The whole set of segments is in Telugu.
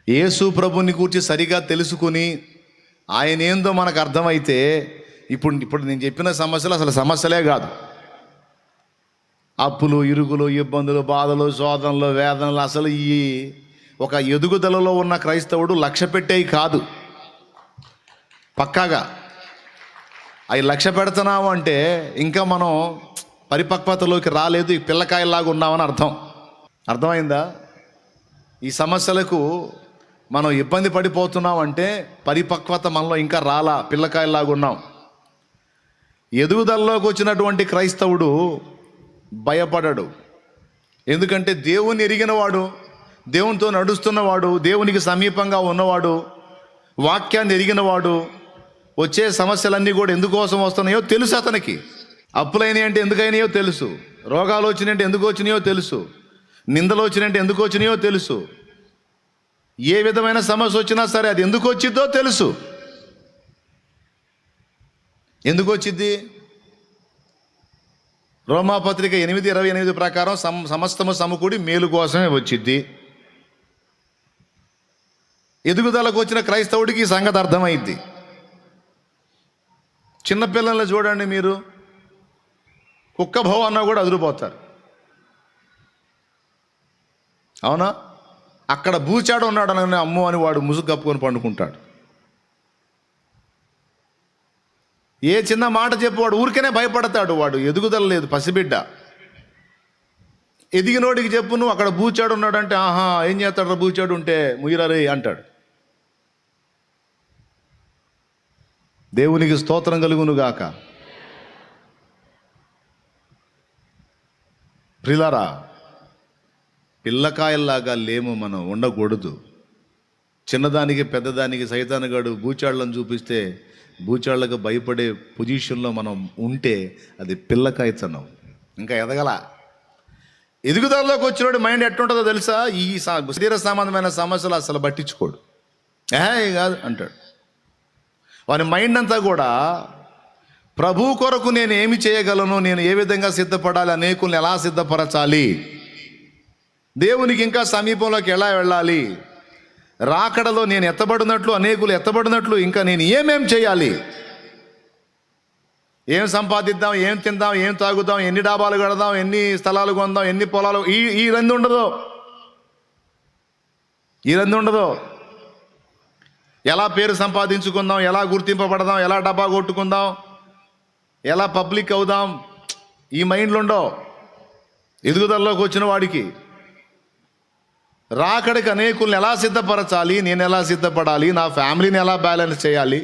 యేసు ప్రభుని గురించి సరిగా తెలుసుకుని ఆయన ఏందో మనకు అర్థమైతే ఇప్పుడు నేను చెప్పిన సమస్యలు అసలు సమస్యలే కాదు. అప్పులు, ఇరుగులు, ఇబ్బందులు, బాధలు, శోధనలు, వేదనలు అసలు ఈ ఒక ఎదుగుదలలో ఉన్న క్రైస్తవుడు లక్ష్య పెట్టేవి కాదు. పక్కాగా అవి లక్ష్య పెడుతున్నాము అంటే ఇంకా మనం పరిపక్వతలోకి రాలేదు, ఈ పిల్లకాయలాగా ఉన్నామని అర్థమైందా? ఈ సమస్యలకు మనం ఇబ్బంది పడిపోతున్నాం అంటే పరిపక్వత మనలో ఇంకా రాలా, పిల్లకాయలాగా ఉన్నాం. ఎదుగుదలలోకి వచ్చినటువంటి క్రైస్తవుడు భయపడడు. ఎందుకంటే దేవుని ఎరిగినవాడు, దేవునితో నడుస్తున్నవాడు, దేవునికి సమీపంగా ఉన్నవాడు, వాక్యాన్ని ఎరిగినవాడు వచ్చే సమస్యలన్నీ కూడా ఎందుకోసం వస్తున్నాయో తెలుసు అతనికి. అప్పులైనాయి అంటే ఎందుకైనాయో తెలుసు, రోగాలు వచ్చినాయంటే ఎందుకు వచ్చినాయో తెలుసు, నిందలు వచ్చినాయంటే ఎందుకు వచ్చినాయో తెలుసు, ఏ విధమైన సమస్య వచ్చినా సరే అది ఎందుకు వచ్చిద్దో తెలుసు. ఎందుకు వచ్చింది? రోమాపత్రిక 8:28 ప్రకారం సమస్తము సమకూడి మేలు కోసమే వచ్చిద్ది. ఎదుగుదలకు వచ్చిన క్రైస్తవుడికి ఈ సంగతి అర్థమైద్ది. చిన్నపిల్లల్ని చూడండి మీరు, కుక్క భవ అన్నా కూడా అదిరిపోతారు, అవునా? అక్కడ బూచాడు ఉన్నాడు అనగానే అమ్మో అని వాడు ముసుగు కప్పుకొని పండుకుంటాడు. ఏ చిన్న మాట చెప్పు వాడు ఊరికనే భయపడతాడు. వాడు ఎదుగుదల లేదు, పసిబిడ్డ. ఎదిగినోడికి చెప్పు నువ్వు అక్కడ బూచాడు ఉన్నాడు అంటే ఆహా ఏం చేస్తాడు బూచాడు ఉంటే ముయ్యరే అంటాడు. దేవునికి స్తోత్రం కలుగునుగాక. ప్రిలారా, పిల్లకాయల్లాగా లేము మనం, ఉండకూడదు. చిన్నదానికి పెద్దదానికి సైతానుగాడు బూచాళ్ళను చూపిస్తే బూచాళ్ళకు భయపడే పొజిషన్లో మనం ఉంటే అది పిల్లకాయతనం. ఇంకా ఎదగల. ఎదుగుదలలోకి వచ్చినోడి మైండ్ ఎట్టుంటుందో తెలుసా? ఈ శరీర సంబంధమైన సమస్యలు అసలు పట్టించుకోడు, కాదు అంటాడు. వాని మైండ్ అంతా కూడా ప్రభు కొరకు నేను ఏమి చేయగలను, నేను ఏ విధంగా సిద్ధపడాలి, అనేకుల్ని ఎలా సిద్ధపరచాలి, దేవునికి ఇంకా సమీపంలోకి ఎలా వెళ్ళాలి, రాకడలో నేను ఎత్తబడినట్లు అనేకులు ఎత్తబడినట్లు ఇంకా నేను ఏమేం చేయాలి, ఏం సంపాదిద్దాం, ఏం తిందాం, ఏం తాగుదాం, ఎన్ని డాబాలు కడదాం, ఎన్ని స్థలాలు కొందాం, ఎన్ని పొలాలు, ఈ రంది ఉండదు. ఎలా పేరు సంపాదించుకుందాం, ఎలా గుర్తింపబడదాం, ఎలా డబ్బా కొట్టుకుందాం, ఎలా పబ్లిక్ అవుదాం, ఈ మైండ్లు ఉండవు ఎదుగుదలలోకి వచ్చిన వాడికి. రాకడికి అనేకుల్ని ఎలా సిద్ధపరచాలి, నేను ఎలా సిద్ధపడాలి, నా ఫ్యామిలీని ఎలా బ్యాలెన్స్ చేయాలి,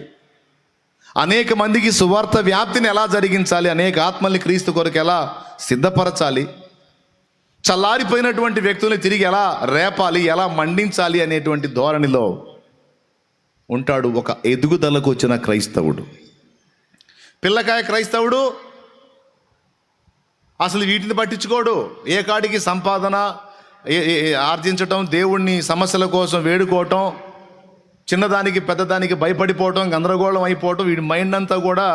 అనేక మందికి సువార్త వ్యాప్తిని ఎలా జరిగించాలి, అనేక ఆత్మల్ని క్రీస్తు కొరకు ఎలా సిద్ధపరచాలి, చల్లారిపోయినటువంటి వ్యక్తుల్ని తిరిగి ఎలా రేపాలి, ఎలా మండించాలి అనేటువంటి ధోరణిలో ఉంటాడు ఒక ఎదుగుదలకు వచ్చిన క్రైస్తవుడు. పిల్లకాయ క్రైస్తవుడు అసలు వీటిని పట్టించుకోడు. ఏ కాడికి సంపాదన ఆర్జించటం, దేవుణ్ణి సమస్యల కోసం వేడుకోవటం, చిన్నదానికి పెద్దదానికి భయపడిపోవటం, గందరగోళం అయిపోవటం, వీడి మైండ్ అంతా కూడా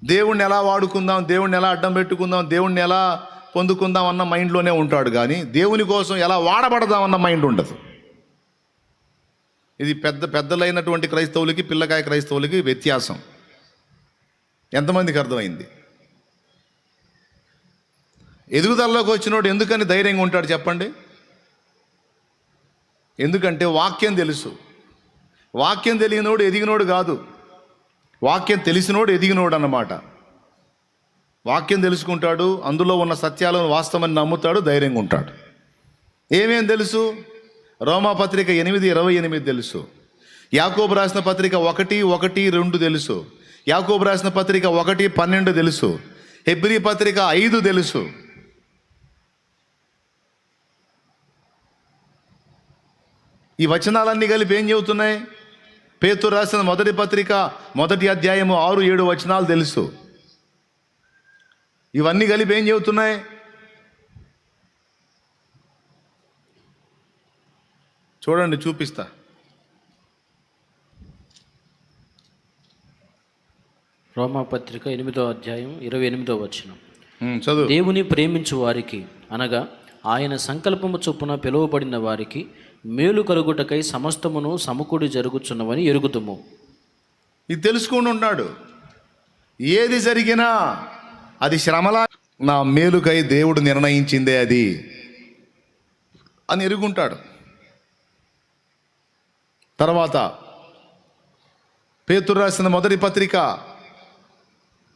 దేవుణ్ణి ఎలా వాడుకుందాం, దేవుణ్ణి ఎలా అడ్డం పెట్టుకుందాం, దేవుణ్ణి ఎలా పొందుకుందాం అన్న మైండ్లోనే ఉంటాడు. కానీ దేవుని కోసం ఎలా వాడబడదాం అన్న మైండ్ ఉండదు. ఇది పెద్దలైనటువంటి క్రైస్తవులకి పిల్లకాయ క్రైస్తవులకి వ్యత్యాసం. ఎంతమందికి అర్థమైంది? ఎదుగుదలలోకి వచ్చినోడు ఎందుకని ధైర్యంగా ఉంటాడు చెప్పండి? ఎందుకంటే వాక్యం తెలుసు. వాక్యం తెలియనోడు ఎదిగినోడు కాదు, వాక్యం తెలిసినోడు ఎదిగినోడు అన్నమాట. వాక్యం తెలుసుకుంటాడు, అందులో ఉన్న సత్యాలను వాస్తవాన్ని నమ్ముతాడు, ధైర్యంగా ఉంటాడు. ఏమేం తెలుసు? రోమాపత్రిక 8:28 తెలుసు, యాకోబు రాసిన పత్రిక 1:1-2 తెలుసు, యాకోబు రాసిన పత్రిక 1:12 తెలుసు, హెబ్రీ పత్రిక 5 తెలుసు. ఈ వచనాలన్నీ కలిపి ఏం చెబుతున్నాయి? పేతురు రాసిన మొదటి పత్రిక 1వ అధ్యాయము 6-7 వచనాలు తెలుసు. ఇవన్నీ కలిపి ఏం చెబుతున్నాయి? చూడండి, చూపిస్తా. రోమాపత్రిక 8వ అధ్యాయం 28వ వచనం. చదువు. దేవుని ప్రేమించు వారికి అనగా ఆయన సంకల్పము చొప్పున పిలువబడిన వారికి మేలు కలుగుటకై సమస్తమును సమకూడి జరుగుచున్నవని ఎరుగుదుము. ఇది తెలుసుకొని ఉన్నాడు. ఏది జరిగినా అది శ్రమలా నా మేలుకై దేవుడు నిర్ణయించిందే అది అని ఎరుగుంటాడు. తర్వాత పేతురు రాసిన మొదటి పత్రిక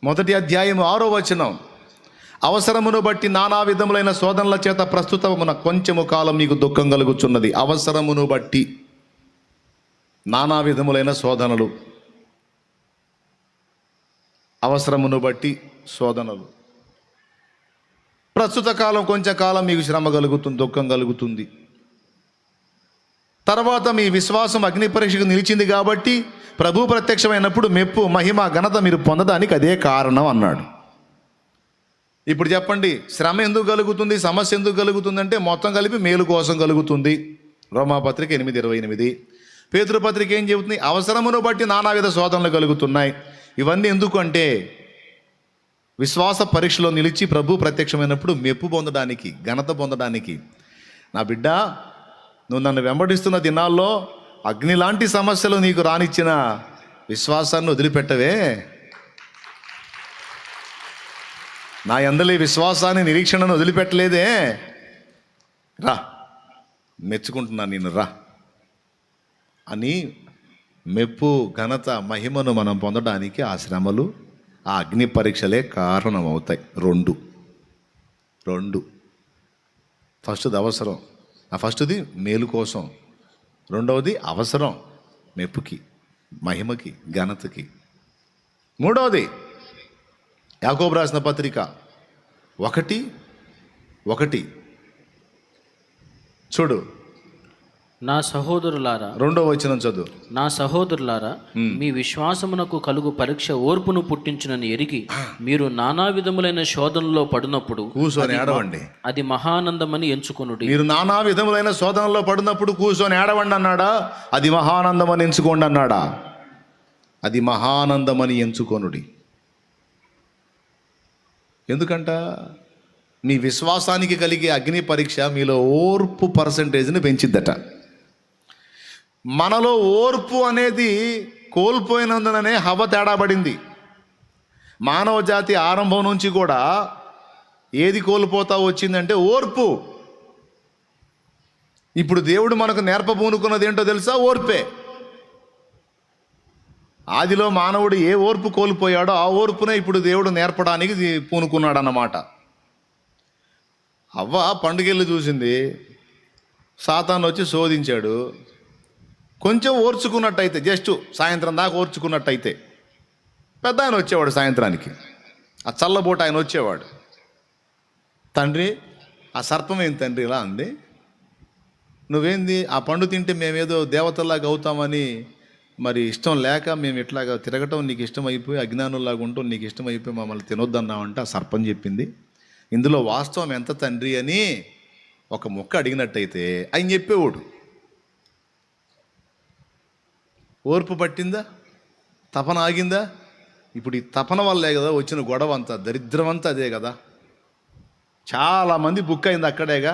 1వ అధ్యాయం 6వ వచనం, అవసరమును బట్టి నానా విధములైన శోధనల చేత ప్రస్తుతమున కొంచెము కాలం నీకు దుఃఖం కలుగుచున్నది. అవసరమును బట్టి నానా విధములైన శోధనలు, అవసరమును బట్టి శోధనలు. ప్రస్తుత కాలం కొంచెం కాలం మీకు శ్రమ కలుగుతుంది, దుఃఖం కలుగుతుంది. తర్వాత మీ విశ్వాసం అగ్ని పరీక్షకు నిలిచింది కాబట్టి ప్రభు ప్రత్యక్షమైనప్పుడు మెప్పు, మహిమ, ఘనత మీరు పొందడానికి అదే కారణం అన్నాడు. ఇప్పుడు చెప్పండి, శ్రమ ఎందుకు కలుగుతుంది, సమస్య ఎందుకు కలుగుతుంది అంటే మొత్తం కలిపి మేలు కోసం కలుగుతుంది. రోమాపత్రిక 8:28. పేతురు పత్రిక ఏం చెబుతుంది? అవసరమును బట్టి నానావిధ శోధనలు కలుగుతున్నాయి. ఇవన్నీ ఎందుకు అంటే విశ్వాస పరీక్షలో నిలిచి ప్రభు ప్రత్యక్షమైనప్పుడు మెప్పు పొందడానికి, ఘనత పొందడానికి. నా బిడ్డ, నువ్వు నన్ను వెంబడిస్తున్న దినాల్లో అగ్ని లాంటి సమస్యలు నీకు రానిచ్చిన విశ్వాసాన్ని వదిలిపెట్టవే. నా యందలి విశ్వాసాన్ని, నిరీక్షణను వదిలిపెట్టలేదే. రా, మెచ్చుకుంటున్నా నేను, రా అని మెప్పు, ఘనత, మహిమను మనం పొందడానికి ఆ శ్రమలు, ఆ అగ్ని పరీక్షలే కారణం అవుతాయి. రెండు ఫస్ట్ది అవసరం, ఫస్ట్ది మేలు కోసం. రెండవది అవసరం, మెప్పుకి, మహిమకి, ఘనతకి. మూడవది యాకోబు రాసిన పత్రిక 1:1 చూడు. నా సహోదరులారా, 2వ వచనం చదువు. నా సహోదరులారా, మీ విశ్వాసమునకు కలుగు పరీక్ష ఓర్పును పుట్టించునని ఎరిగి మీరు నానా విధములైన శోధనలో పడినప్పుడు కూర్చొని ఏడవండి. అది మహానందమని ఎంచుకొనుడి. మీరు నానా విధములైన శోధనలో పడినప్పుడు కూర్చొని ఏడవండి అన్నాడా? అది మహానందమని ఎంచుకోండి అన్నాడా? అది మహానందమని ఎంచుకొనుడి. ఎందుకంట? మీ విశ్వాసానికి కలిగే అగ్ని పరీక్ష మీలో ఓర్పు పర్సంటేజ్ని పెంచిద్దట. మనలో ఓర్పు అనేది కోల్పోయినందుననే హవ తేడా పడింది. మానవ జాతి ఆరంభం నుంచి కూడా ఏది కోల్పోతా వచ్చిందంటే ఓర్పు. ఇప్పుడు దేవుడు మనకు నేర్పబూనుకున్నది ఏంటో తెలుసా? ఓర్పే. ఆదిలో మానవుడు ఏ ఓర్పు కోల్పోయాడో ఆ ఓర్పునే ఇప్పుడు దేవుడు నేర్పడానికి పూనుకున్నాడు అన్నమాట. అవ్వ పండుగెళ్ళి చూసింది, సాతాను వచ్చి శోధించాడు. కొంచెం ఓర్చుకున్నట్టయితే, జస్ట్ సాయంత్రం దాకా ఓర్చుకున్నట్టయితే పెద్ద ఆయన వచ్చేవాడు. సాయంత్రానికి ఆ చల్లబోట ఆయన వచ్చేవాడు. తండ్రి, ఆ సర్పం ఏంటి తండ్రి ఇలా అంది, నువ్వేంది ఆ పండు తింటే మేమేదో దేవతల్లాగా అవుతామని మరి ఇష్టం లేక మేము ఇట్లాగా తిరగటం నీకు ఇష్టం అయిపోయి, అజ్ఞానుల్లాగా ఉంటాం నీకు ఇష్టం అయిపోయి మమ్మల్ని తినొద్దన్నామంటే ఆ సర్పం చెప్పింది. ఇందులో వాస్తవం ఎంత తండ్రి అని ఒక ముక్క అడిగినట్టయితే ఆయన చెప్పేవాడు. ఓర్పు పట్టిందా? తపన ఆగిందా? ఇప్పుడు ఈ తపన వల్లే కదా వచ్చిన గొడవ అంతా, దరిద్రం అంతా అదే కదా. చాలామంది బుక్ అయింది అక్కడేగా.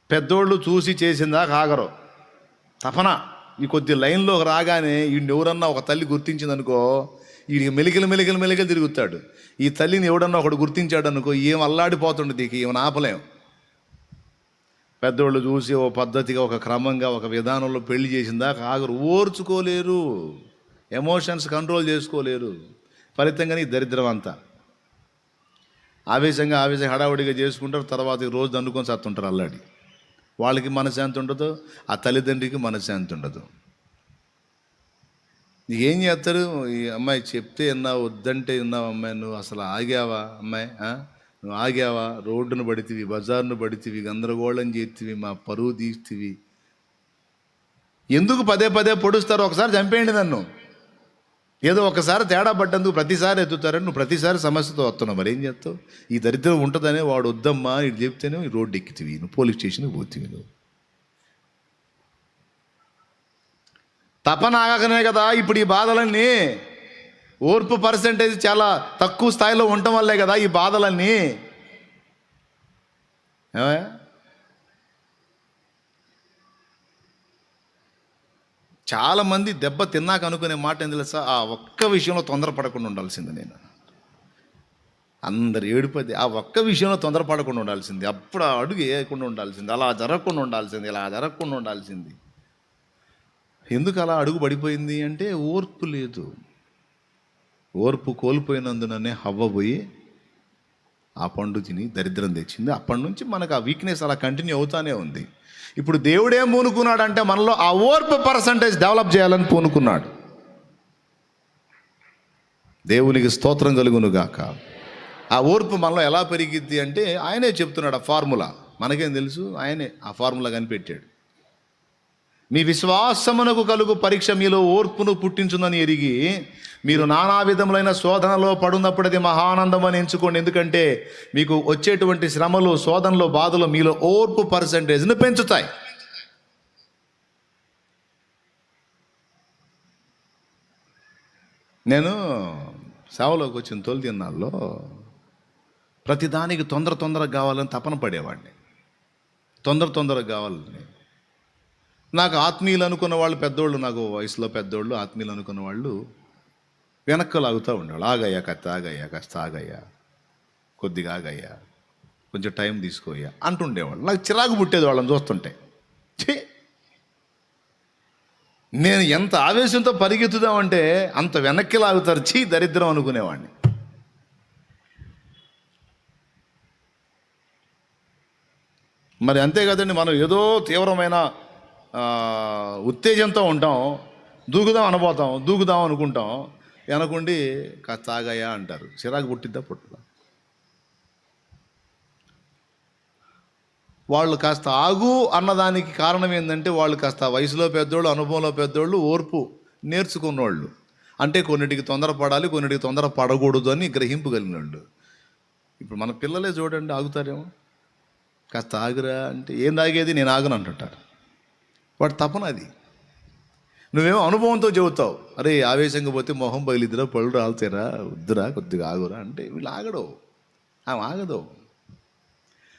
పెద్దోళ్ళు చూసి చేసిందా కాగరు. తపన ఈ కొద్ది లైన్లో రాగానే వీడిని ఎవరన్నా ఒక తల్లి గుర్తించిందనుకో, వీడికి మెలికలు తిరుగుతాడు. ఈ తల్లిని ఎవడన్నా ఒకడు గుర్తించాడు అనుకో, ఏం అల్లాడిపోతుండదు, ఇక ఏమైనా ఆపలేం. పెద్దోళ్ళు చూసి ఓ పద్ధతిగా, ఒక క్రమంగా, ఒక విధానంలో పెళ్లి చేసిందా కాగరు. ఓర్చుకోలేరు, ఎమోషన్స్ కంట్రోల్ చేసుకోలేరు. ఫలితంగానే ఈ దరిద్రం అంతా. ఆవేశంగా హడావుడిగా చేసుకుంటారు. తర్వాత ఈ రోజు దండుకొని సత్తుంటారు అల్లాడి. వాళ్ళకి మనశ్శాంతి ఉండదు, ఆ తల్లిదండ్రికి మనశ్శాంతి ఉండదు. ఏం చేస్తారు? ఈ అమ్మాయి చెప్తే విన్నావు, వద్దంటే విన్నావు. అమ్మాయి నువ్వు అసలు ఆగావా? అమ్మాయి నువ్వు ఆగావా? రోడ్డును పడితివి, బజార్ను పడితివి, గందరగోళం చేతివి, మా పరువు తీస్తివి. ఎందుకు పదే పొడుస్తారు? ఒకసారి చంపేయండి నన్ను. ఏదో ఒకసారి తేడా పడ్డందుకు ప్రతిసారి ఎత్తుతారని నువ్వు ప్రతిసారి సమస్యతో వస్తున్నావు. మరి ఏం చేస్తావు? ఈ దరిద్రం ఉంటుందనే వాడు వద్దమ్మా ఇటు చెప్తేనే ఈ రోడ్డు ఎక్కితివి, నువ్వు పోలీస్ స్టేషన్కి పోతివి. నువ్వు తపన ఆగకనే కదా ఇప్పుడు ఈ బాధలన్నీ. ఓర్పు పర్సంటేజ్ చాలా తక్కువ స్థాయిలో ఉండటం వల్లే కదా ఈ బాధలన్నీ. చాలామంది దెబ్బ తిన్నాక అనుకునే మాట ఏం తెలుసా, ఆ ఒక్క విషయంలో తొందరపడకుండా ఉండాల్సింది నేను. అందరు ఏడుపది ఆ ఒక్క విషయంలో తొందరపడకుండా ఉండాల్సింది, అప్పుడు ఆ అడుగు వేయకుండా ఉండాల్సింది, అలా జరగకుండా ఉండాల్సింది, ఇలా జరగకుండా ఉండాల్సింది. ఎందుకు అలా అడుగు పడిపోయింది అంటే ఓర్పు లేదు. ఓర్పు కోల్పోయినందుననే హవ్వ పోయి ఆ పండు తిని దరిద్రం తెచ్చింది. అప్పటి నుంచి మనకు ఆ వీక్నెస్ అలా కంటిన్యూ అవుతానే ఉంది. ఇప్పుడు దేవుడే పూనుకున్నాడంటే మనలో ఆ ఓర్పు పర్సంటేజ్ డెవలప్ చేయాలని పూనుకున్నాడు. దేవునికి స్తోత్రం కలుగును గాక. ఆ ఓర్పు మనలో ఎలా పెరిగిద్ది అంటే ఆయనే చెప్తున్నాడు ఆ ఫార్ములా. మనకేం తెలుసు, ఆయనే ఆ ఫార్ములా కనిపెట్టాడు. మీ విశ్వాసమునకు కలుగు పరీక్ష మీలో ఓర్పును పుట్టించుందని ఎరిగి మీరు నానా విధములైన శోధనలో పడున్నప్పుడు అది మహానందం అని ఎంచుకోండి. ఎందుకంటే మీకు వచ్చేటువంటి శ్రమలు, శోధనలు, బాధలు మీలో ఓర్పు పర్సంటేజ్ను పెంచుతాయి. నేను సేవలోకి వచ్చిన తొలి దినాల్లో ప్రతిదానికి తొందరగా కావాలని తపన పడేవాడిని. తొందరగా కావాలని. నాకు ఆత్మీయులు అనుకున్న వాళ్ళు పెద్దోళ్ళు, నాకు వయసులో పెద్దోళ్ళు ఆత్మీయులు అనుకున్న వాళ్ళు వెనక్కి లాగుతూ ఉండేవాళ్ళు. ఆగయ్యా, కాస్త ఆగయ్యా, కొద్దిగా ఆగయ్యా, కొంచెం టైం తీసుకోయ్యా అంటుండేవాళ్ళు. నాకు చిరాకు పుట్టేది వాళ్ళని చూస్తుంటే. నేను ఎంత ఆవేశంతో పరిగెత్తుదామంటే అంత వెనక్కి లాగుతారు, దరిద్రం అనుకునేవాడిని. మరి అంతే కదండి, మనం ఏదో తీవ్రమైన ఉత్తేజంతో ఉంటాం, దూకుదాం అనుకుంటాం, వెనకుండి కాస్త ఆగయ్యా అంటారు. చిరాకు పుట్టిద్దా పుట్టదా? వాళ్ళు కాస్త ఆగు అన్నదానికి కారణం ఏంటంటే వాళ్ళు కాస్త వయసులో పెద్దోళ్ళు, అనుభవంలో పెద్దోళ్ళు, ఓర్పు నేర్చుకున్నోళ్ళు. అంటే కొన్నిటికి తొందరపడాలి, కొన్నిటికి తొందర పడకూడదు అని గ్రహింపు కలిగిన వాళ్ళు. ఇప్పుడు మన పిల్లలే చూడండి, ఆగుతారేమో. కాస్త ఆగురా అంటే ఏం తాగేది, నేను ఆగను అంటుంటారు. వాడు తపన అది. నువ్వేమో అనుభవంతో చెబుతావు, అరే ఆవేశంగా పోతే మొహం పగిలిద్దురా, పళ్ళు రాలుతారా, వద్దురా, కొద్దిగా ఆగురా అంటే వీళ్ళు ఆగడు, ఆమె ఆగదు.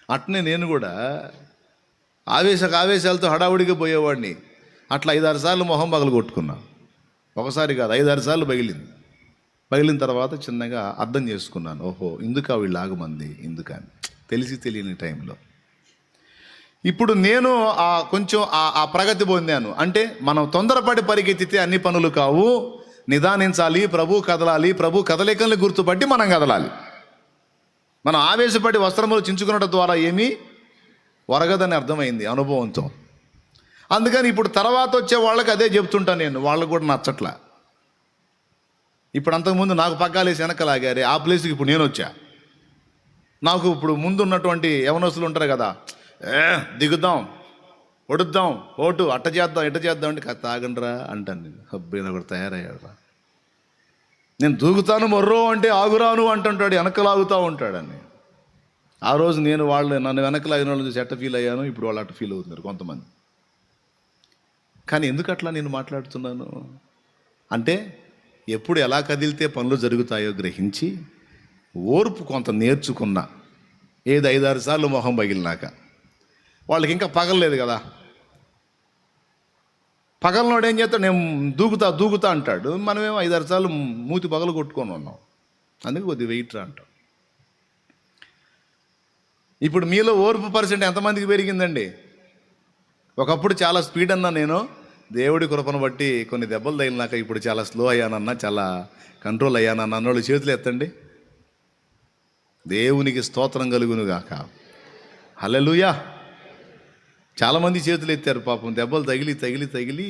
అట్నే నేను కూడా ఆవేశాలతో హడావుడిగా పోయేవాడిని. అట్లా 5-6 సార్లు మొహం పగలు కొట్టుకున్నా. ఒకసారి కాదు, 5-6 సార్లు పగిలిన తర్వాత చిన్నగా అర్థం చేసుకున్నాను, ఓహో ఇందుక వీళ్ళు ఆగమంది, ఎందుకని తెలిసి తెలియని టైంలో. ఇప్పుడు నేను కొంచెం ఆ ప్రగతి పొందాను. అంటే మనం తొందరపడి పరిగెత్తితే అన్ని పనులు కావు, నిదానించాలి, ప్రభు కదలాలి, ప్రభు కదలికల్ని గుర్తుపట్టి మనం కదలాలి. మనం ఆవేశపడి వస్త్రములు చించుకున్నట్టు ద్వారా ఏమీ వరగదని అర్థమైంది అనుభవంతో. అందుకని ఇప్పుడు తర్వాత వచ్చే వాళ్ళకి అదే చెప్తుంటాను నేను, వాళ్ళకు కూడా నచ్చట్లా. ఇప్పుడు అంతకుముందు నాకు పగ్గాలేసి వెనకలాగారే, ఆ ప్లేస్కి ఇప్పుడు నేను వచ్చా. నాకు ఇప్పుడు ముందు ఉన్నటువంటి యవనస్తులు ఉంటారు కదా, దిగుదాం, ఒడుద్దాం, ఓటు అట్ట చేద్దాం, ఇట్ట చేద్దాం అంటే కాస్త ఆగండిరా అంటాను నేను. అబ్బాయి ఒకటి తయారయ్యాడు, నేను దూకుతాను మొర్రో అంటే ఆగురాను అంటుంటాడు, వెనకలాగుతూ ఉంటాడని. ఆ రోజు నేను నన్ను వెనకలాగిన వాళ్ళు చూసి ఎట్ట ఫీల్ అయ్యాను, ఇప్పుడు వాళ్ళు అట్ట ఫీల్ అవుతున్నారు కొంతమంది. కానీ ఎందుకు అట్లా నేను మాట్లాడుతున్నాను అంటే ఎప్పుడు ఎలా కదిలితే పనులు జరుగుతాయో గ్రహించి ఓర్పు కొంత నేర్చుకున్నా. ఏది 5-6 సార్లు మొహం పగిలినాక వాళ్ళకి ఇంకా పగలలేదు కదా. పగలనోడు ఏం చేస్తాడు, నేను దూకుతా అంటాడు. మనమేమో 5-6 సార్లు మూతి పగలు కొట్టుకొని ఉన్నాం, అందుకే కొద్దిగా వెయిట్ రా అంటాం. ఇప్పుడు మీలో ఓర్పు పర్సెంట్ ఎంతమందికి పెరిగిందండి? ఒకప్పుడు చాలా స్పీడ్ అన్నా నేను, దేవుడి కృపను బట్టి కొన్ని దెబ్బలు తగిలినాక ఇప్పుడు చాలా స్లో అయ్యానన్నా, చాలా కంట్రోల్ అయ్యానన్నా అన్నోళ్ళు చేతులు ఎత్తండి. దేవునికి స్తోత్రం కలుగును గాక. హల్లెలూయా. చాలామంది చేతులు ఎత్తారు పాపం. దెబ్బలు తగిలి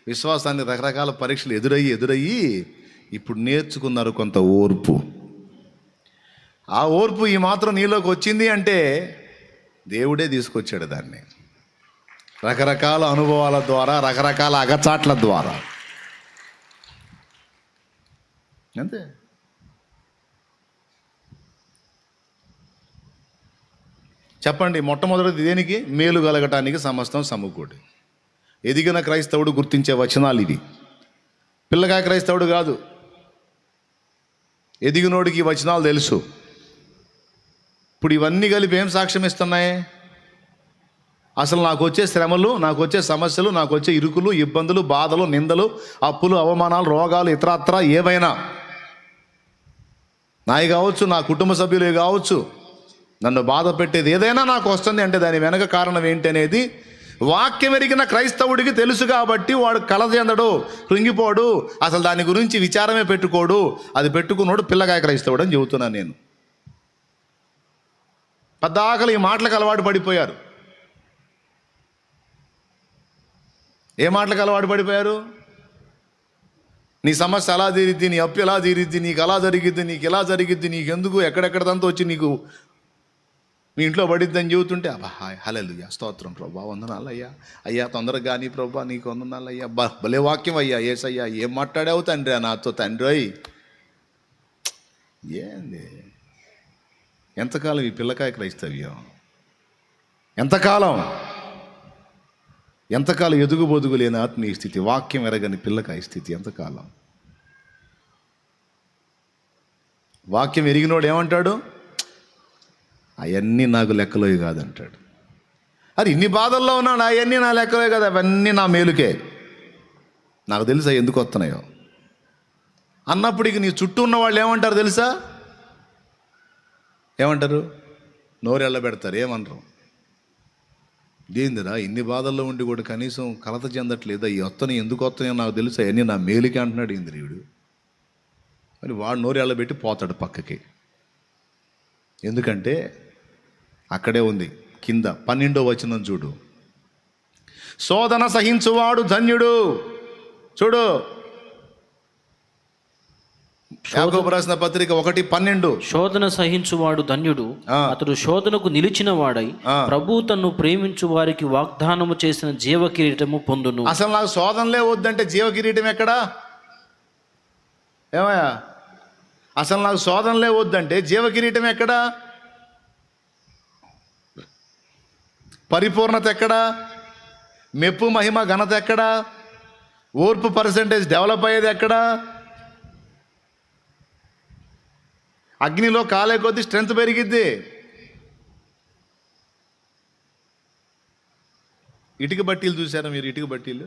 విశ్వాసాన్ని రకరకాల పరీక్షలు ఎదురయ్యి ఇప్పుడు నేర్చుకున్నారు కొంత ఓర్పు. ఆ ఓర్పు ఈ మాత్రం నీలోకి వచ్చింది అంటే దేవుడే తీసుకొచ్చాడు దాన్ని, రకరకాల అనుభవాల ద్వారా, రకరకాల అగచాట్ల ద్వారా. అంతే. చెప్పండి, మొట్టమొదటిది దేనికి? మేలు కలగటానికి సమస్తం సమకూడి. ఎదిగిన క్రైస్తవుడు గుర్తించే వచనాలు ఇవి. పిల్లగా క్రైస్తవుడు కాదు, ఎదిగినోడికి ఈ వచనాలు తెలుసు. ఇప్పుడు ఇవన్నీ కలిపి ఏం సాక్ష్యం ఇస్తున్నాయి? అసలు నాకు వచ్చే శ్రమలు, నాకు వచ్చే సమస్యలు, నాకు వచ్చే ఇరుకులు, ఇబ్బందులు, బాధలు, నిందలు, అప్పులు, అవమానాలు, రోగాలు, ఇతరత్రా ఏవైనా నాయి కావచ్చు, నా కుటుంబ సభ్యులే కావచ్చు, నన్ను బాధ పెట్టేది ఏదైనా నాకు వస్తుంది అంటే దాని వెనక కారణం ఏంటి అనేది వాక్యం ఎరిగిన క్రైస్తవుడికి తెలుసు. కాబట్టి వాడు కలత చెందడు, కృంగిపోడు, అసలు దాని గురించి విచారమే పెట్టుకోడు. అది పెట్టుకున్నాడు పిల్లకాయ క్రైస్తవుడు అని చెబుతున్నాను నేను. పద్దాకలు ఈ మాటలకు అలవాటు పడిపోయారు. ఏ మాటలకు అలవాటు పడిపోయారు? నీ సమస్య అలా తీరిద్ది, నీ అప్పు ఎలా తీరిద్ది, నీకు అలా జరిగిద్ది, నీకు ఇలా జరిగిద్ది, నీకెందుకు ఎక్కడెక్కడంతా వచ్చి నీకు మీ ఇంట్లో పడిద్దని చెబుతుంటే అబ్బా హల్లెలూయా స్తోత్రం ప్రభా వందనాలు అయ్యా, అయ్యా తొందరగా కానీ ప్రభా నీకు వందనాలు అయ్యా, భలే వాక్యం అయ్యా, ఏసయ్యా ఏం మాట్లాడావు తండ్రి నాతో తండ్రి. ఏంది ఎంతకాలం ఈ పిల్లకాయ క్రైస్తవ్యం? ఎంతకాలం ఎదుగుబొదుగు లేని ఆత్మీయ స్థితి, వాక్యం ఎరగని పిల్లకాయ స్థితి ఎంతకాలం? వాక్యం ఎరిగినోడు ఏమంటాడు? అవన్నీ నాకు లెక్కలోవి కాదంటాడు. అది ఇన్ని బాధల్లో ఉన్నాడు, అవన్నీ నా లెక్కలే కదా, అవన్నీ నా మేలుకే, నాకు తెలుసా ఎందుకు వస్తున్నాయో అన్నప్పుడు ఇక నీ చుట్టూ ఉన్న వాళ్ళు ఏమంటారు తెలుసా? ఏమంటారు? నోరెళ్ళ పెడతారు, ఏమనరు. ఏందిరా ఇన్ని బాధల్లో ఉండి కూడా కనీసం కలత చెందట్లేదా, ఈ వస్తున్నాయి ఎందుకు వస్తున్నాయో నాకు తెలుసా, అవన్నీ నా మేలుకే అంటున్నాడు ఇంద్రియుడు. మరి వాడు నోరెళ్ళ పెట్టి పోతాడు పక్కకి. ఎందుకంటే అక్కడే ఉంది కింద 12వ వచనం చూడు. శోధన సహించువాడు ధన్యుడు. చూడు యాకోబు రాసిన పత్రిక 1:12. శోధన సహించువాడు ధన్యుడు, అతడు శోధనకు నిలిచిన వాడై ప్రభు తన్ను ప్రేమించు వారికి వాగ్దానము చేసిన జీవ కిరీటము పొందును. అసలు నాకు శోధనలే వద్దంటే జీవ కిరీటం ఎక్కడా? ఏమయ్యా అసలు నాకు శోధనలే వద్దంటే జీవ కిరీటం ఎక్కడా? పరిపూర్ణత ఎక్కడా? మెప్పు మహిమ ఘనత ఎక్కడా? ఓర్పు పర్సెంటేజ్ డెవలప్ అయ్యేది ఎక్కడా? అగ్నిలో కాలే కొద్దీ స్ట్రెంత్ పెరిగిద్ది. ఇటుక బట్టీలు చూసారా మీరు? ఇటుక బట్టీలు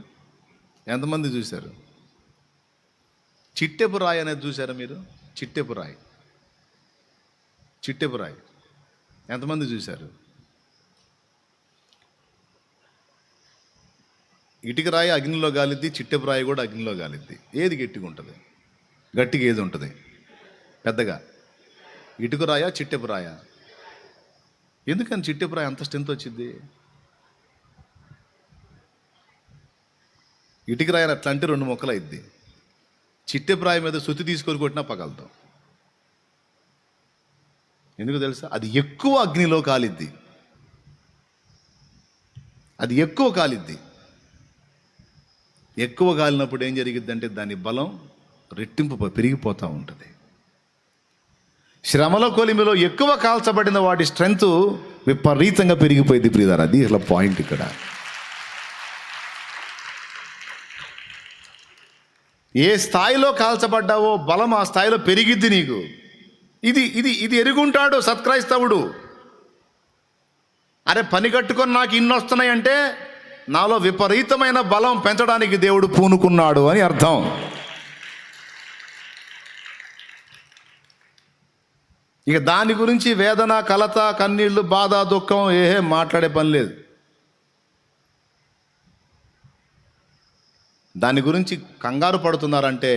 ఎంతమంది చూశారు? చిట్టెపు రాయి అనేది చూసారా మీరు? చిట్టెపు రాయి ఎంతమంది చూశారు? ఇటుక రాయి అగ్నిలో గాలిద్ది, చిట్టెపు రాయి కూడా అగ్నిలో గాలిద్ది. ఏది గట్టిగా ఉంటుంది? గట్టిగా ఏది ఉంటుంది పెద్దగా? ఇటుక రాయా చిట్టెపు రాయా? ఎందుకని చిట్టెపు రాయి అంత స్ట్రెంత్ వచ్చింది? ఇటుక రాయని అట్లా అంటే 2 ముక్కలు అయింది. చిట్టెపు రాయి మీద సుత్తి తీసుకొని కొట్టినా పగలతాం. ఎందుకు తెలుసా? అది ఎక్కువ అగ్నిలో కాలిద్ది, అది ఎక్కువ కాలిద్ది. ఎక్కువ కాలినప్పుడు ఏం జరిగిద్ది అంటే దాని బలం రెట్టింపు పెరిగిపోతూ ఉంటుంది. శ్రమల కొలిమిలో ఎక్కువ కాల్చబడిన వాటి స్ట్రెంత్ విపరీతంగా పెరిగిపోయింది ప్రియులారా. అది అసలు పాయింట్ ఇక్కడ. ఏ స్థాయిలో కాల్చబడ్డావో బలం ఆ స్థాయిలో పెరిగిద్ది నీకు. ఇది ఇది ఇది ఎరుగుంటాడు సత్క్రైస్తవుడు. అరే పని కట్టుకొని నాకు ఇన్ని వస్తున్నాయంటే నాలో విపరీతమైన బలం పెంచడానికి దేవుడు పూనుకున్నాడు అని అర్థం. ఇక దాని గురించి వేదన, కలత, కన్నీళ్లు, బాధ, దుఃఖం మాట్లాడే పని లేదు. దాని గురించి కంగారు పడుతున్నారంటే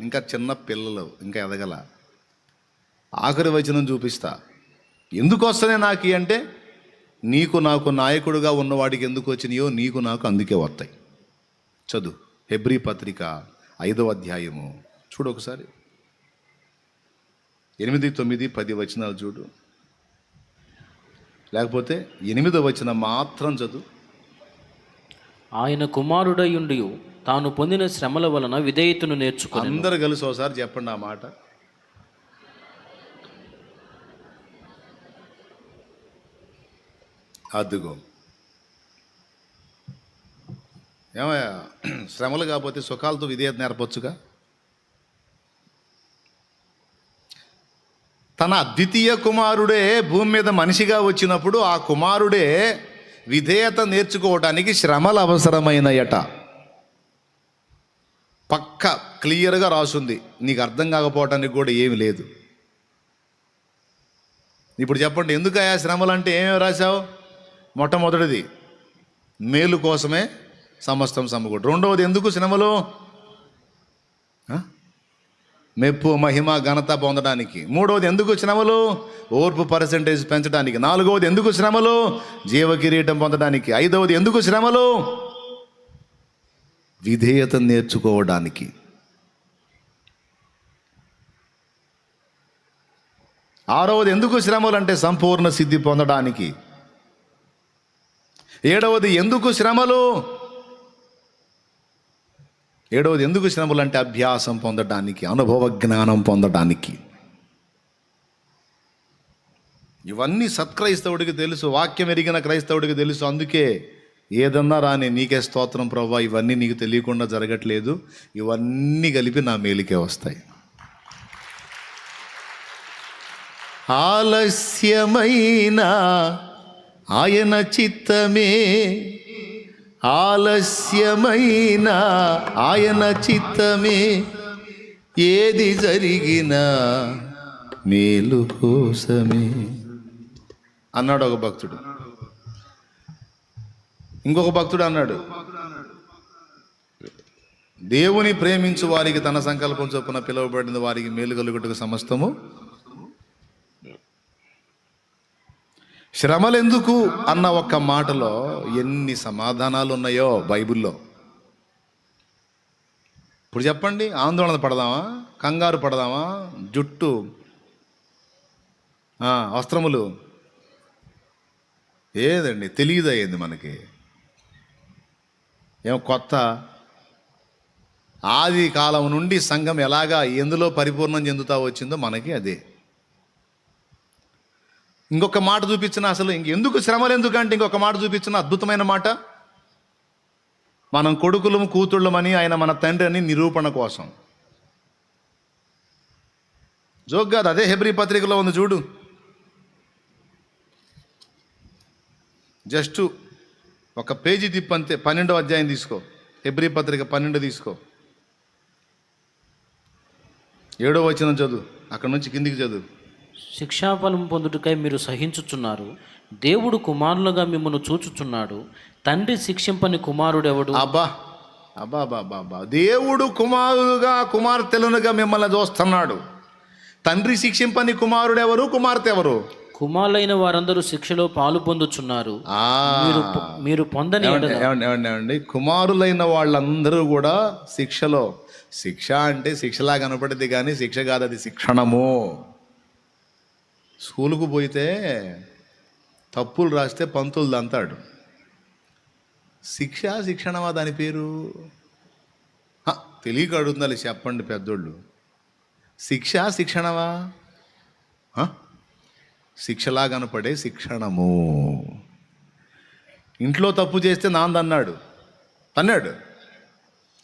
ఇంకా చిన్న పిల్లలు, ఇంకా ఎదగల. ఆఖరి వచనం చూపిస్తా. ఎందుకు వస్తున్నాయి నాకు అంటే, నీకు నాకు నాయకుడుగా ఉన్నవాడికి ఎందుకు వచ్చినాయో నీకు నాకు అందుకే వస్తాయి. చదువు హెబ్రీ పత్రిక 5వ అధ్యాయము చూడు ఒకసారి. 8, 9, 10 వచనాలు చూడు, లేకపోతే 8వ వచనం మాత్రం చదువు. ఆయన కుమారుడై ఉండి తాను పొందిన శ్రమల వలన విధేయతను నేర్చుకుని. అందరు కలిసి ఒకసారి చెప్పండి ఆ మాట. అద్దుగో ఏమయ్యా, శ్రమలు కాకపోతే సుఖాలతో విధేయత నేర్పొచ్చుగా. తన అద్వితీయ కుమారుడే భూమి మీద మనిషిగా వచ్చినప్పుడు ఆ కుమారుడే విధేయత నేర్చుకోవడానికి శ్రమలు అవసరమైనయట. పక్క క్లియర్గా రాసుంది, నీకు అర్థం కాకపోవటానికి కూడా ఏమి లేదు. ఇప్పుడు చెప్పండి, ఎందుకయ్యా శ్రమలు అంటే ఏమేమి రాశావు? మొట్టమొదటిది మేలు కోసమే సమస్తం సమకూడు. రెండవది ఎందుకు శ్రమలు? మెప్పు మహిమ ఘనత పొందడానికి. మూడవది ఎందుకు శ్రమలు? ఓర్పు పర్సెంటేజ్ పెంచడానికి. నాలుగవది ఎందుకు శ్రమలు? జీవకిరీటం పొందడానికి. ఐదవది ఎందుకు శ్రమలు? విధేయత నేర్చుకోవడానికి. ఆరవది ఎందుకు శ్రమలు అంటే సంపూర్ణ సిద్ధి పొందడానికి. ఏడవది ఎందుకు శ్రమలు? ఏడవది ఎందుకు శ్రమలు అంటే అభ్యాసం పొందడానికి, అనుభవ జ్ఞానం పొందడానికి. ఇవన్నీ సత్క్రైస్తవుడికి తెలుసు, వాక్యం ఎరిగిన క్రైస్తవుడికి తెలుసు. అందుకే ఏదన్నా రాని నీకే స్తోత్రం ప్రభువా, ఇవన్నీ నీకు తెలియకుండా జరగట్లేదు, ఇవన్నీ కలిపి నా మేలుకే వస్తాయి. ఆలస్యమైన ఆయన చిత్తమే, ఆలస్యమైన ఆయన చిత్తమే, ఏది జరిగినా మేలు కోసమే అన్నాడు ఒక భక్తుడు. ఇంకొక భక్తుడు అన్నాడు, దేవుని ప్రేమించు వారికి తన సంకల్పం చొప్పున పిలువబడిన వారికి మేలు కలుగుటకు సమస్తము. శ్రమలు ఎందుకు అన్న ఒక్క మాటలో ఎన్ని సమాధానాలు ఉన్నాయో బైబిల్లో. ఇప్పుడు చెప్పండి, ఆందోళన పడదామా, కంగారు పడదామా, జుట్టు వస్త్రములు ఏదండి తెలియదు అయ్యింది మనకి. ఏమో కొత్త ఆది కాలం నుండి సంఘం ఎలాగా ఎందులో పరిపూర్ణం చెందుతా వచ్చిందో మనకి అదే. ఇంకొక మాట చూపించిన, అసలు ఎందుకు శ్రమలు ఎందుకంటే ఇంకొక మాట చూపించిన అద్భుతమైన మాట, మనం కొడుకులం కూతుళ్ళమని ఆయన మన తండ్రి అని నిరూపణ కోసం. జోక్ కాదు, అదే హెబ్రీ పత్రికలో ఉంది చూడు. జస్ట్ ఒక పేజీ తిప్పంతే, 12వ అధ్యాయం తీసుకో, హెబ్రీ పత్రిక 12 తీసుకో, 7వ వచనం చదువు, అక్కడ నుంచి కిందికి చదువు. శిక్షాఫలం పొందుటకై మీరు సహించుచున్నారు, దేవుడు కుమారులుగా మిమ్మల్ని చూచుచున్నాడు, తండ్రి శిక్షింపని కుమారుడెవడు? అబ్బా అబ్బా అబ్బా అబ్బా, దేవుడు కుమారులుగా కుమార్తెలుగా మిమ్మల్ని చూస్తున్నాడు. తండ్రి శిక్షింపని కుమారుడెవరు, కుమార్తె ఎవరు? కుమారులైన వారందరూ శిక్షలో పాలు పొందుచున్నారు, మీరు పొందని. ఏమండి, కుమారులైన వాళ్ళందరూ కూడా శిక్షలో. శిక్ష అంటే శిక్షలా కనపడింది కానీ శిక్ష కాదు, అది శిక్షణము. స్కూలుకు పోయితే తప్పులు రాస్తే పంతులు దంతాడు. శిక్ష శిక్షణమా దాని పేరు? తెలియక అడుగుతుంది, చెప్పండి పెద్దోళ్ళు. శిక్ష శిక్షణమా? శిక్షలా కనపడే శిక్షణము. ఇంట్లో తప్పు చేస్తే నాన్నదన్నాడు, తన్నాడు.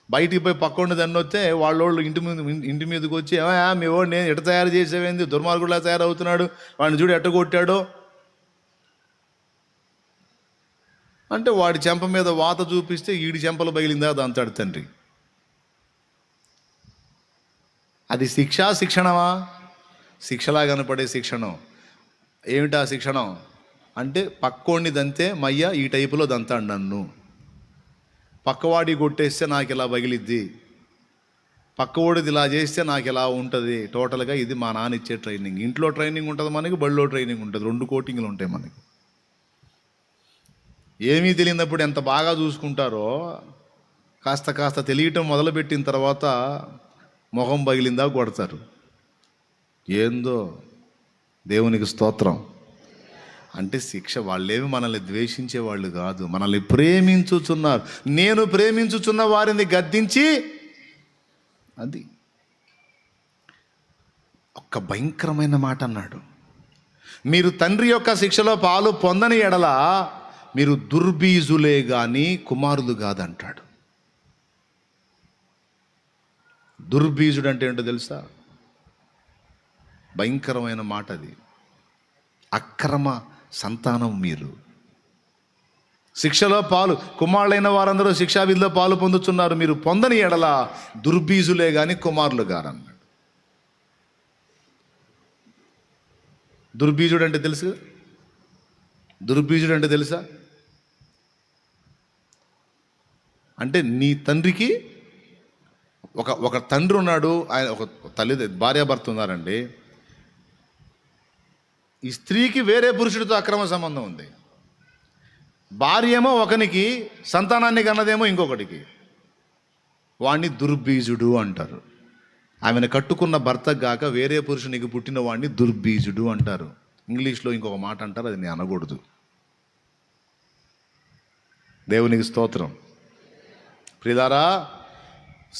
బయటికి పోయి పక్కోండి దన్నొస్తే వాళ్ళోళ్ళు ఇంటి మీదకి వచ్చి, మీ వాడు నేను ఎట తయారు చేసేవేంది, దుర్మార్గుడిలా తయారవుతున్నాడు, వాడిని చూడు ఎట్ట కొట్టాడో అంటే వాడి చెంప మీద వాత చూపిస్తే ఈడి చెంపలు బగిలిందా దంతాడు తండ్రి. అది శిక్ష శిక్షణమా? శిక్షలా కనపడే శిక్షణం. ఏమిటా శిక్షణం అంటే పక్కోడిని దంతే మయ్య ఈ టైపులో దంతాడు నన్ను, పక్కవాడి కొట్టేస్తే నాకు ఇలా పగిలిద్ది, పక్కవాడిది ఇలా చేస్తే నాకు ఇలా ఉంటుంది. టోటల్గా ఇది మా నాన్న ఇచ్చే ట్రైనింగ్. ఇంట్లో ట్రైనింగ్ ఉంటుంది మనకి, బడిలో ట్రైనింగ్ ఉంటుంది, 2 కోటింగ్లు ఉంటాయి మనకి. ఏమీ తెలియనప్పుడు ఎంత బాగా చూసుకుంటారో, కాస్త కాస్త తెలియటం మొదలుపెట్టిన తర్వాత మొహం పగిలిందా కొడతారు. ఏందో దేవునికి స్తోత్రం. అంటే శిక్ష. వాళ్ళేమి మనల్ని ద్వేషించే వాళ్ళు కాదు, మనల్ని ప్రేమించుచున్నారు. నేను ప్రేమించుచున్న వారిని గద్దించి, అది ఒక్క భయంకరమైన మాట అన్నాడు. మీరు తండ్రి యొక్క శిక్షలో పాలు పొందని ఎడల మీరు దుర్బీజులే కానీ కుమారులు కాదంటాడు. దుర్బీజుడు అంటే ఏంటో తెలుసా? భయంకరమైన మాట అది. అక్రమ సంతానం మీరు. శిక్షలో పాలు కుమారులైన వారందరూ శిక్షావిధిలో పాలు పొందుతున్నారు, మీరు పొందని ఎడల దుర్బీజులే గాని కుమారులు గారన్నాడు. దుర్బీజుడు అంటే తెలుసు, దుర్బీజుడు అంటే తెలుసా? అంటే నీ తండ్రికి ఒక తండ్రి ఉన్నాడు, ఆయన ఒక తల్లి భార్యాభర్త ఉన్నారండి. ఈ స్త్రీకి వేరే పురుషుడితో అక్రమ సంబంధం ఉంది. భార్య ఏమో ఒకనికి, సంతానాన్ని కన్నదేమో ఇంకొకటికి. వాణ్ణి దుర్బీజుడు అంటారు. ఆమెను కట్టుకున్న భర్త గాక వేరే పురుషునికి పుట్టిన వాడిని దుర్బీజుడు అంటారు. ఇంగ్లీష్లో ఇంకొక మాట అంటారు, అది నేను అనకూడదు. దేవునికి స్తోత్రం. ప్రియులారా,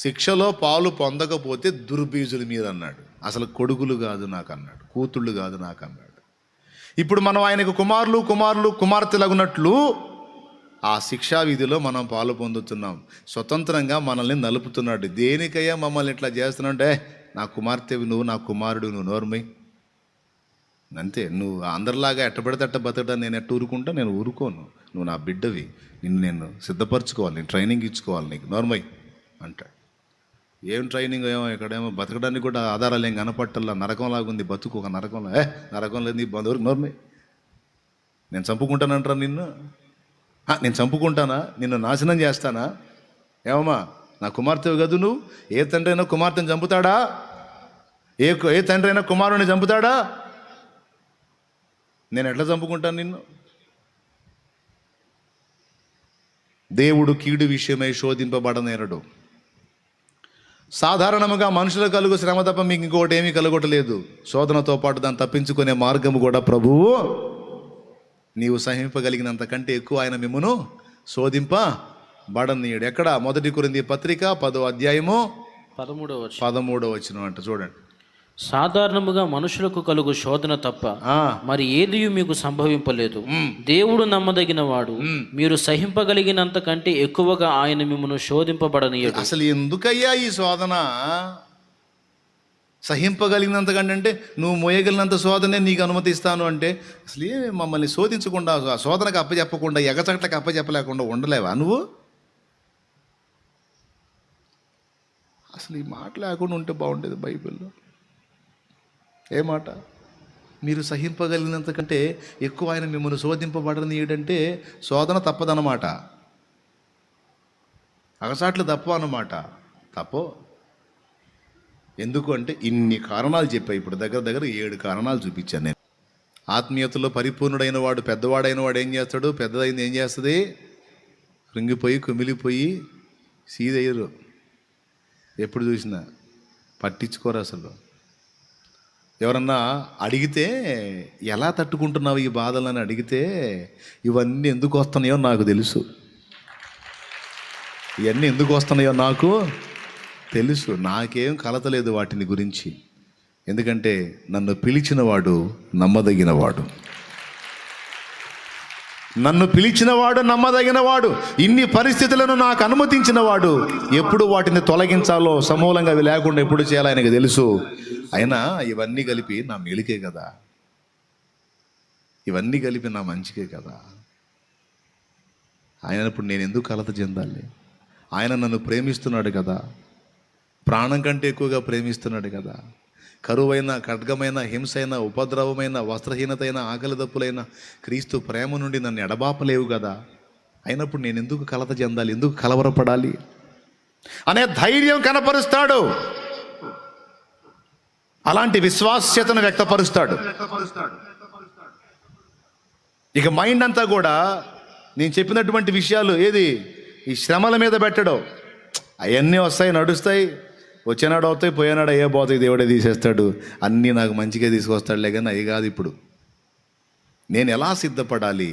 శిక్షలో పాలు పొందకపోతే దుర్బీజులు మీరు అన్నాడు. అసలు కొడుకులు కాదు నాకు అన్నాడు, కూతుళ్ళు కాదు నాకు అన్నాడు. ఇప్పుడు మనం ఆయనకు కుమార్తెలగునట్లు ఆ శిక్షా విధిలో మనం పాలు పొందుతున్నాం. స్వతంత్రంగా మనల్ని నలుపుతున్నాడు. దేనికయ్యా మమ్మల్ని ఇట్లా చేస్తున్నాంటే, నా కుమార్తెవి నువ్వు, నా కుమారుడు నువ్వు, నోర్మై అంతే. నువ్వు అందరిలాగా ఎట్టబడితే అట్ట బతకడా నేను ఎట్ట ఊరుకుంటా? నేను ఊరుకోను. నువ్వు నా బిడ్డవి, నిన్ను నేను సిద్ధపరచుకోవాలి, నేను ట్రైనింగ్ ఇచ్చుకోవాలి నీకు, నోర్మై అంటాడు. ఏం ట్రైనింగ్ ఏమో, ఇక్కడేమో బతకడానికి కూడా ఆధారాలు ఏం కనపట్టల్లా. నరకంలాగా ఉంది బతుకు, ఒక నరకంలో. నరకం లేదు నీ బంధువులకు, నోర్మై. నేను చంపుకుంటానంటారా నిన్ను? నేను చంపుకుంటానా? నిన్ను నాశనం చేస్తానా? ఏమమ్మా, నా కుమార్తెవు గదు నువ్వు. ఏ తండ్రి అయినా కుమార్తెను చంపుతాడా? ఏ తండ్రి అయినా కుమారుని చంపుతాడా? నేను ఎట్లా చంపుకుంటాను నిన్ను? దేవుడు కీడు విషయమై శోధింపబడనేరడు. సాధారణముగా మనుషులు కలుగు శ్రమ తప్ప మీకు ఇంకొకటి ఏమీ కలగొట్టలేదు. శోధనతో పాటు దాన్ని తప్పించుకునే మార్గము కూడా ప్రభువు నీవు సహింపగలిగినంత కంటే ఎక్కువ ఆయన మిమ్మును శోధింపబడనీయుడు. ఎక్కడ? 1 కొరింథీ పత్రిక 10వ అధ్యాయము 13వ వచనం అంట. చూడండి. సాధారణముగా మనుషులకు కలుగు శోధన తప్ప మరి ఏది మీకు సంభవింపలేదు. దేవుడు నమ్మదగిన వాడు, మీరు సహింపగలిగినంత కంటే ఎక్కువగా ఆయన మిమ్మల్ని శోధింపబడనీయడు. అసలు ఎందుకయ్యా ఈ శోధన? సహింపగలిగినంత కంటే అంటే నువ్వు మోయగలిగినంత శోధనే నీకు అనుమతిస్తాను అంటే, అసలు మమ్మల్ని శోధించకుండా, శోధనకు అప్పచెప్పకుండా, ఎగచట్లకు అప్పచెప్పలేకుండా ఉండలేవా నువ్వు? అసలు ఈ మాట లేకుండా ఉంటే బాగుండేది బైబిల్లో. ఏ మాట? మీరు సహింపగలిగినంత కంటే ఎక్కువ ఆయన మిమ్మల్ని శోధింపబడనీయడంటే శోధన తప్పదన్నమాట, అగసాట్లు తప్పు అన్నమాట. తప్పో. ఎందుకు అంటే ఇన్ని కారణాలు చెప్పాయి. ఇప్పుడు దగ్గర 7 కారణాలు చూపించాను నేను. ఆత్మీయతలో పరిపూర్ణుడైన వాడు, పెద్దవాడైన వాడు ఏం చేస్తాడు? పెద్దదైంది ఏం చేస్తుంది? కృంగిపోయి కుమిలిపోయి సీదయ్యరు. ఎప్పుడు చూసినా పట్టించుకోరు. అసలు ఎవరన్నా అడిగితే ఎలా తట్టుకుంటున్నావు ఈ బాధలని అడిగితే, ఇవన్నీ ఎందుకు వస్తున్నాయో నాకు తెలుసు, ఇవన్నీ ఎందుకు వస్తున్నాయో నాకు తెలుసు. నాకేం కలతలేదు వాటిని గురించి. ఎందుకంటే నన్ను పిలిచినవాడు నమ్మదగినవాడు, నన్ను పిలిచినవాడు నమ్మదగినవాడు, ఇన్ని పరిస్థితులను నాకు అనుమతించినవాడు. ఎప్పుడు వాటిని తొలగించాలో, సమూలంగా అవి లేకుండా ఎప్పుడు చేయాలో ఆయనకు తెలుసు. అయినా ఇవన్నీ కలిపి నా మేలుకే కదా, ఇవన్నీ కలిపి నా మంచికే కదా. ఆయనప్పుడు నేను ఎందుకు కలత చెందాలి? ఆయన నన్ను ప్రేమిస్తున్నాడు కదా, ప్రాణం కంటే ఎక్కువగా ప్రేమిస్తున్నాడు కదా. కరువైన, ఖడ్గమైన, హింసైన, ఉపద్రవమైన, వస్త్రహీనతైన, ఆకలి దప్పులైన క్రీస్తు ప్రేమ నుండి నన్ను ఎడబాపలేవు కదా. అయినప్పుడు నేను ఎందుకు కలత చెందాలి, ఎందుకు కలవరపడాలి అనే ధైర్యం కనపరుస్తాడు. అలాంటి విశ్వాస్యతను వ్యక్తపరుస్తాడు. ఇక మైండ్ అంతా కూడా నేను చెప్పినటువంటి విషయాలు ఏది ఈ శ్రమల మీద పెట్టడం. అవన్నీ వస్తాయి, నడుస్తాయి, వచ్చేనాడు అవుతాయి, పోయేనాడు అయ్యే పోతాయి, దేవుడే తీసేస్తాడు. అన్నీ నాకు మంచిగా తీసుకొస్తాడులే. కానీ అవి కాదు. ఇప్పుడు నేను ఎలా సిద్ధపడాలి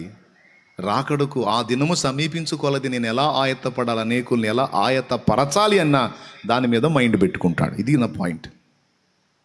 రాకడకు, ఆ దినము సమీపించుకోలది నేను ఎలా ఆయత్తపడాలి, అనేకుల్ని ఎలా ఆయత్తపరచాలి అన్న దాని మీద మైండ్ పెట్టుకుంటాడు. ఇది నా పాయింట్.